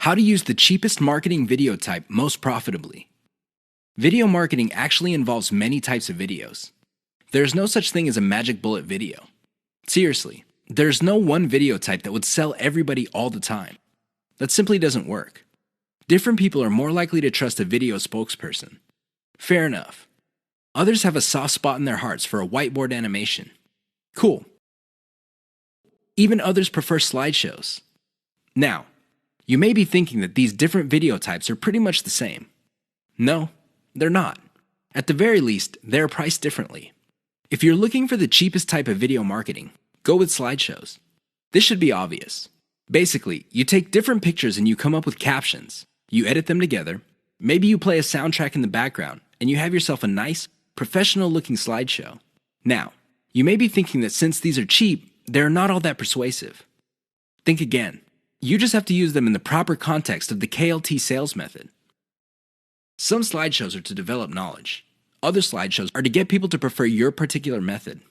How to use the cheapest marketing video type most profitably. Video marketing actually involves many types of videos. There's no such thing as a magic bullet video. Seriously, there's no one video type that would sell everybody all the time. That simply doesn't work. Different people are more likely to trust a video spokesperson. Fair enough. Others have a soft spot in their hearts for a whiteboard animation. Cool. Even others prefer slideshows. Now, you may be thinking that these different video types are pretty much the same. No, they're not. At the very least, they're priced differently. If you're looking for the cheapest type of video marketing, go with slideshows. This should be obvious. Basically, you take different pictures and you come up with captions. You edit them together. Maybe you play a soundtrack in the background, and you have yourself a nice, professional-looking slideshow. Now, you may be thinking that since these are cheap, they're not all that persuasive. Think again. You just have to use them in the proper context of the KLT sales method. Some slideshows are to develop knowledge. Other slideshows are to get people to prefer your particular method.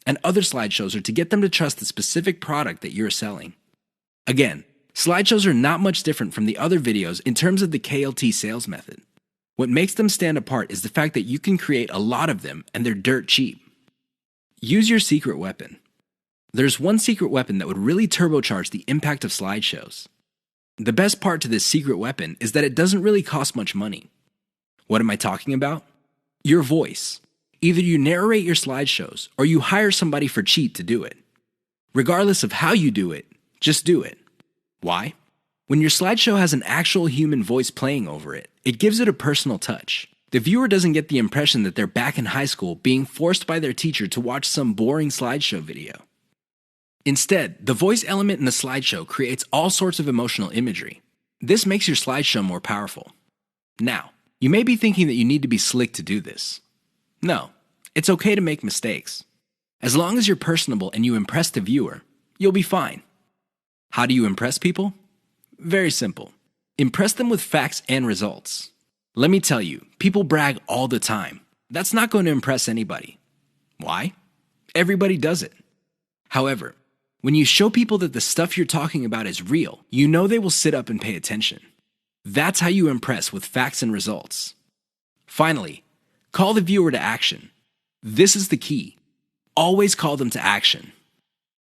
And other slideshows are to get them to trust the specific product that you're selling. Again, slideshows are not much different from the other videos in terms of the KLT sales method. What makes them stand apart is the fact that you can create a lot of them and they're dirt cheap. Use your secret weapon. There's one secret weapon that would really turbocharge the impact of slideshows. The best part to this secret weapon is that it doesn't really cost much money. What am I talking about? Your voice. Either you narrate your slideshows or you hire somebody for cheap to do it. Regardless of how you do it, just do it. Why? When your slideshow has an actual human voice playing over it, it gives it a personal touch. The viewer doesn't get the impression that they're back in high school being forced by their teacher to watch some boring slideshow video. Instead, the voice element in the slideshow creates all sorts of emotional imagery. This makes your slideshow more powerful. Now, you may be thinking that you need to be slick to do this. No, it's okay to make mistakes. As long as you're personable and you impress the viewer, you'll be fine. How do you impress people? Very simple. Impress them with facts and results. Let me tell you, people brag all the time. That's not going to impress anybody. Why? Everybody does it. However, when you show people that the stuff you're talking about is real, you know they will sit up and pay attention. That's how you impress with facts and results. Finally, call the viewer to action. This is the key. Always call them to action.